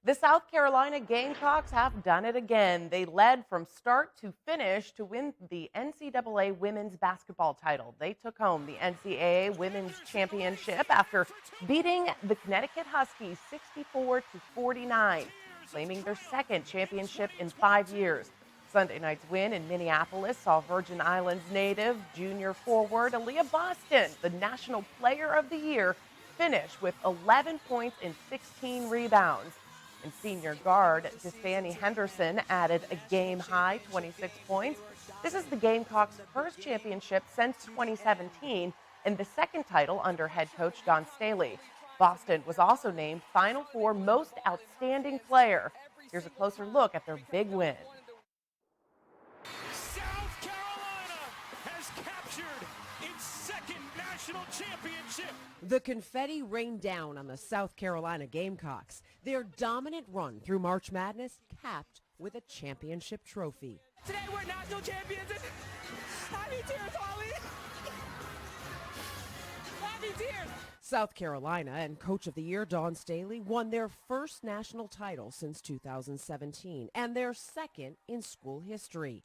The South Carolina Gamecocks have done it again. They led from start to finish to win the NCAA women's basketball title. They took home the NCAA women's championship after beating the Connecticut Huskies 64-49, claiming their second championship in 5 years. Sunday night's win in Minneapolis saw Virgin Islands native junior forward Aaliyah Boston, the National Player of the Year, finish with 11 points and 16 rebounds. And senior guard Desani Henderson added a game-high 26 points. This is the Gamecocks' first championship since 2017 and the second title under head coach Don Staley. Boston was also named Final Four Most Outstanding Player. Here's a closer look at their big win. South Carolina has captured its second national championship. The confetti rained down on the South Carolina Gamecocks. Their dominant run through March Madness capped with a championship trophy. Today we're national champions. Happy tears, Holly. Happy tears. South Carolina and Coach of the Year Don Staley won their first national title since 2017 and their second in school history,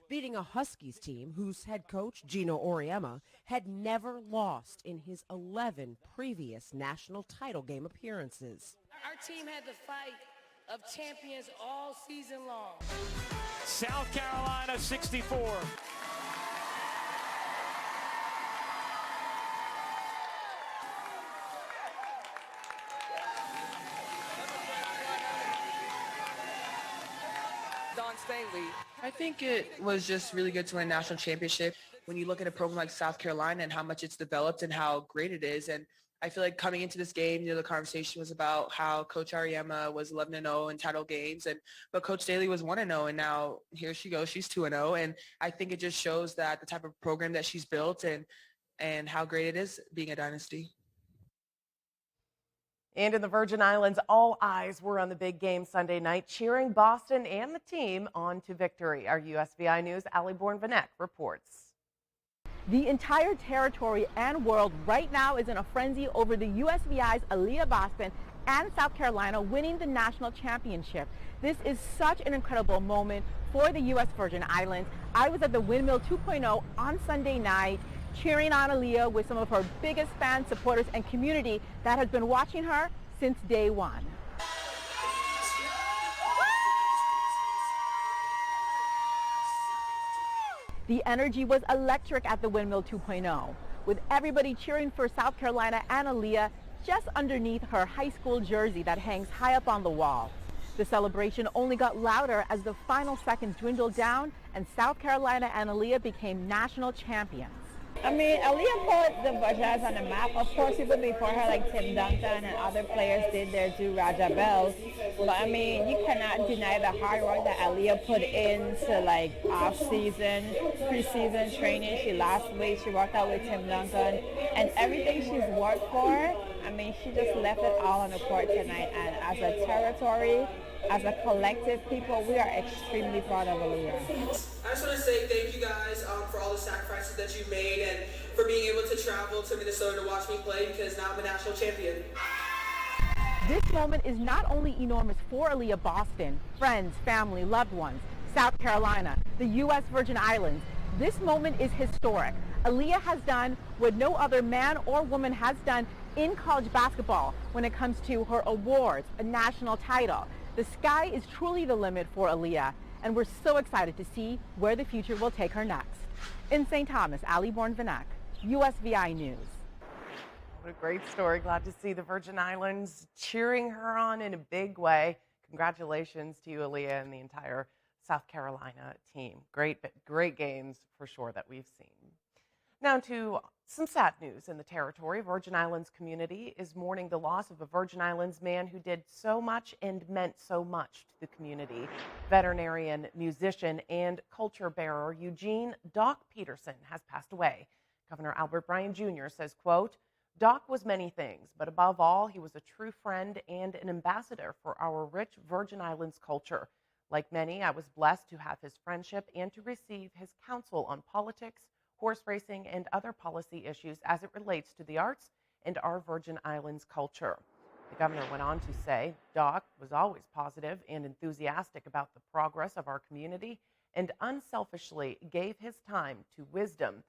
beating a Huskies team whose head coach, Gino Auriemma, had never lost in his 11 previous national title game appearances. Our team had the fight of champions all season long. South Carolina 64. Don Staley. I think it was just really good to win a national championship. When you look at a program like South Carolina and how much it's developed and how great it is, and I feel like coming into this game, the conversation was about how Coach Auriemma was 11-0 in title games, but Coach Staley was 1-0, and now here she goes, she's 2-0, and I think it just shows that the type of program that she's built and how great it is being a dynasty. And in the Virgin Islands, all eyes were on the big game Sunday night, cheering Boston and the team on to victory. Our USVI News' Aaliyah Vanek reports. The entire territory and world right now is in a frenzy over the USVI's Aaliyah Boston and South Carolina winning the national championship. This is such an incredible moment for the U.S. Virgin Islands. I was at the Windmill 2.0 on Sunday night, cheering on Aaliyah with some of her biggest fans, supporters, and community that has been watching her since day one. The energy was electric at the Windmill 2.0, with everybody cheering for South Carolina and Aaliyah just underneath her high school jersey that hangs high up on the wall. The celebration only got louder as the final seconds dwindled down and South Carolina and Aaliyah became national champions. I mean, Aaliyah put the Virgin Islands on the map. Of course, people before her, like Tim Duncan and other players, did their due Raja Bells. But I mean, you cannot deny the hard work that Aaliyah put into like off-season, preseason training. She lost weight. She worked out with Tim Duncan, and everything she's worked for. I mean, she just left it all on the court tonight. And as a territory, as a collective people, we are extremely proud of Aaliyah. I just want to say thank you guys for all the sacrifices that you've made and for being able to travel to Minnesota to watch me play, because now I'm a national champion. This moment is not only enormous for Aaliyah Boston, friends, family, loved ones, South Carolina, the U.S. Virgin Islands. This moment is historic. Aaliyah has done what no other man or woman has done in college basketball when it comes to her awards, a national title. The sky is truly the limit for Aaliyah, and we're so excited to see where the future will take her next. In St. Thomas, Aaliyah Vanek, USVI News. What a great story. Glad to see the Virgin Islands cheering her on in a big way. Congratulations to you, Aaliyah, and the entire South Carolina team. Great games for sure that we've seen. Now to some sad news in the territory. Virgin Islands community is mourning the loss of a Virgin Islands man who did so much and meant so much to the community. Veterinarian, musician, and culture bearer Eugene "Doc" Peterson has passed away. Governor Albert Bryan Jr. says, quote, "Doc was many things, but above all, he was a true friend and an ambassador for our rich Virgin Islands culture. Like many, I was blessed to have his friendship and to receive his counsel on politics, horse racing, and other policy issues as it relates to the arts and our Virgin Islands culture." The governor went on to say Doc was always positive and enthusiastic about the progress of our community and unselfishly gave his time and wisdom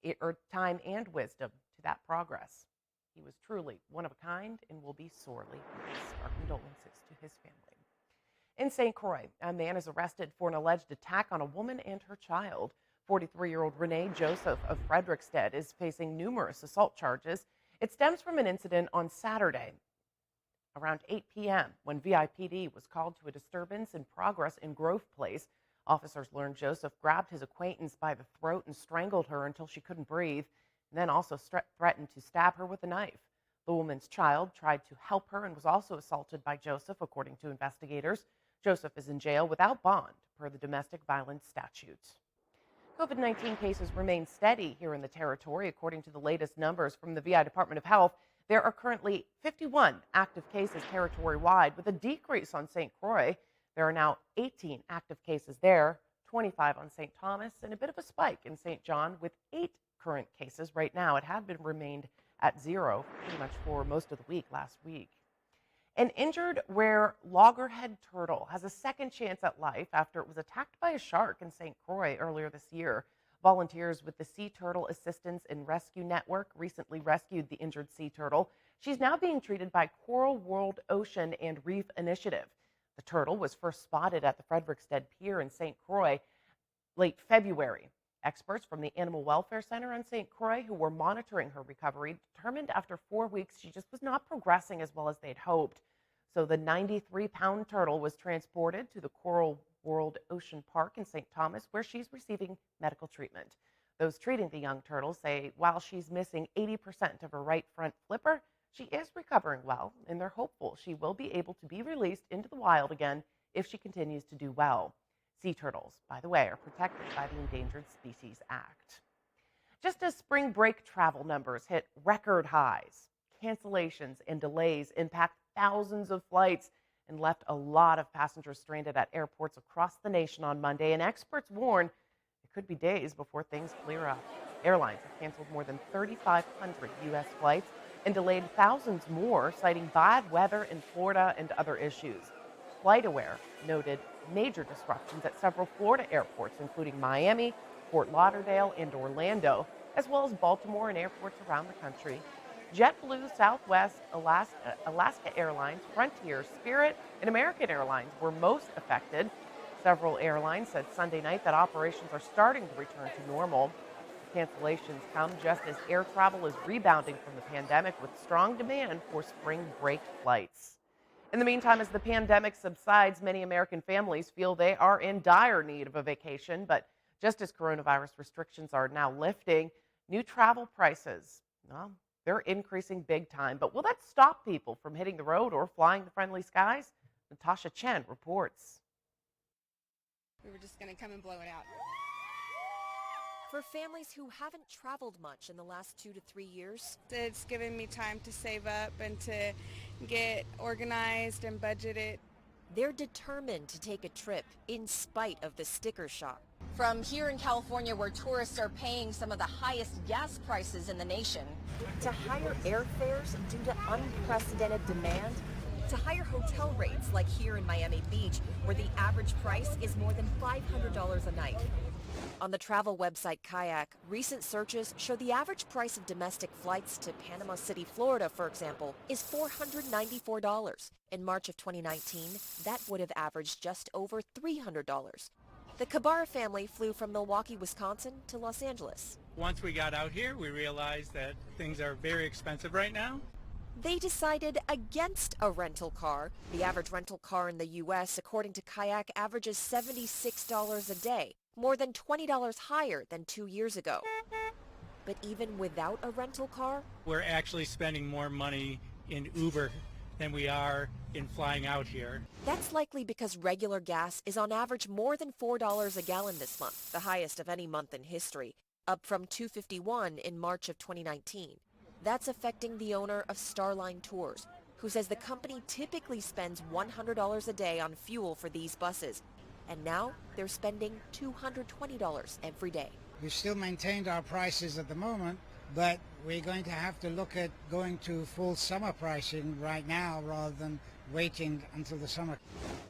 to that progress. He was truly one of a kind and will be sorely missed. Our condolences to his family. In St. Croix, a man is arrested for an alleged attack on a woman and her child. 43-year-old Renee Joseph of Frederickstead is facing numerous assault charges. It stems from an incident on Saturday around 8 p.m. when VIPD was called to a disturbance in progress in Grove Place. Officers learned Joseph grabbed his acquaintance by the throat and strangled her until she couldn't breathe, and then also threatened to stab her with a knife. The woman's child tried to help her and was also assaulted by Joseph, according to investigators. Joseph is in jail without bond per the domestic violence statute. COVID-19 cases remain steady here in the territory. According to the latest numbers from the VI Department of Health, there are currently 51 active cases territory-wide, with a decrease on St. Croix. There are now 18 active cases there, 25 on St. Thomas, and a bit of a spike in St. John with 8 current cases right now. It had remained at 0 pretty much for most of the week last week. An injured rare loggerhead turtle has a second chance at life after it was attacked by a shark in St. Croix earlier this year. Volunteers with the Sea Turtle Assistance and Rescue Network recently rescued the injured sea turtle. She's now being treated by Coral World Ocean and Reef Initiative. The turtle was first spotted at the Frederickstead Pier in St. Croix late February. Experts from the Animal Welfare Center on St. Croix, who were monitoring her recovery, determined after 4 weeks she just was not progressing as well as they'd hoped. So the 93-pound turtle was transported to the Coral World Ocean Park in St. Thomas, where she's receiving medical treatment. Those treating the young turtle say while she's missing 80% of her right front flipper, she is recovering well, and they're hopeful she will be able to be released into the wild again if she continues to do well. Sea turtles, by the way, are protected by the Endangered Species Act. Just as spring break travel numbers hit record highs, cancellations and delays impact thousands of flights and left a lot of passengers stranded at airports across the nation on Monday, and experts warn it could be days before things clear up. Airlines have canceled more than 3,500 U.S. flights and delayed thousands more, citing bad weather in Florida and other issues. FlightAware noted major disruptions at several Florida airports, including Miami, Fort Lauderdale, and Orlando, as well as Baltimore and airports around the country. JetBlue, Southwest, Alaska Airlines, Frontier, Spirit, and American Airlines were most affected. Several airlines said Sunday night that operations are starting to return to normal. Cancellations come just as air travel is rebounding from the pandemic with strong demand for spring break flights. In the meantime, as the pandemic subsides, many American families feel they are in dire need of a vacation. But just as coronavirus restrictions are now lifting, new travel prices, well, they're increasing big time. But will that stop people from hitting the road or flying the friendly skies? Natasha Chen reports. We were just going to come and blow it out. For families who haven't traveled much in the last 2 to 3 years, it's given me time to save up and to get organized and budgeted. They're determined to take a trip in spite of the sticker shock. From here in California, where tourists are paying some of the highest gas prices in the nation, to higher airfares due to unprecedented demand, to higher hotel rates like here in Miami Beach, where the average price is more than $500 a night. On the travel website Kayak, recent searches show the average price of domestic flights to Panama City, Florida, for example, is $494. In March of 2019, that would have averaged just over $300. The Kabara family flew from Milwaukee, Wisconsin to Los Angeles. Once we got out here, we realized that things are very expensive right now. They decided against a rental car. The average rental car in the U.S., according to Kayak, averages $76 a day, more than $20 higher than 2 years ago. But even without a rental car, we're actually spending more money in Uber than we are in flying out here. That's likely because regular gas is on average more than $4 a gallon this month, the highest of any month in history, up from $2.51 in March of 2019. That's affecting the owner of Starline Tours, who says the company typically spends $100 a day on fuel for these buses. And now they're spending $220 every day. We've still maintained our prices at the moment, but we're going to have to look at going to full summer pricing right now rather than waiting until the summer.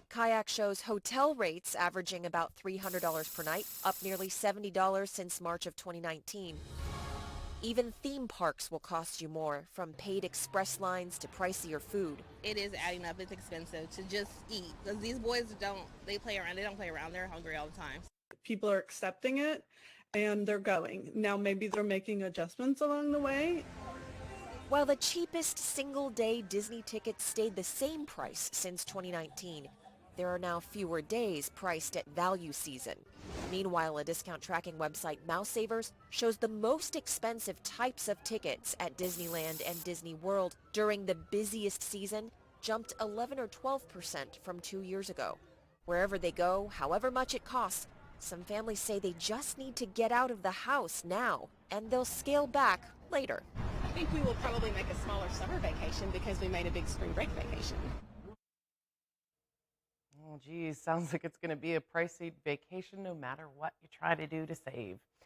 Kayak shows hotel rates averaging about $300 per night, up nearly $70 since March of 2019. Even theme parks will cost you more, from paid express lines to pricier food. It is adding up. It's expensive to just eat because these boys they play around. They don't play around. They're hungry all the time. People are accepting it and they're going. Now maybe they're making adjustments along the way. While the cheapest single-day Disney tickets stayed the same price since 2019, there are now fewer days priced at value season. Meanwhile, a discount tracking website, Mouse Savers, shows the most expensive types of tickets at Disneyland and Disney World during the busiest season jumped 11 or 12% from 2 years ago. Wherever they go, however much it costs, some families say they just need to get out of the house now, and they'll scale back later. I think we will probably make a smaller summer vacation because we made a big spring break vacation. Oh, geez, sounds like it's going to be a pricey vacation no matter what you try to do to save.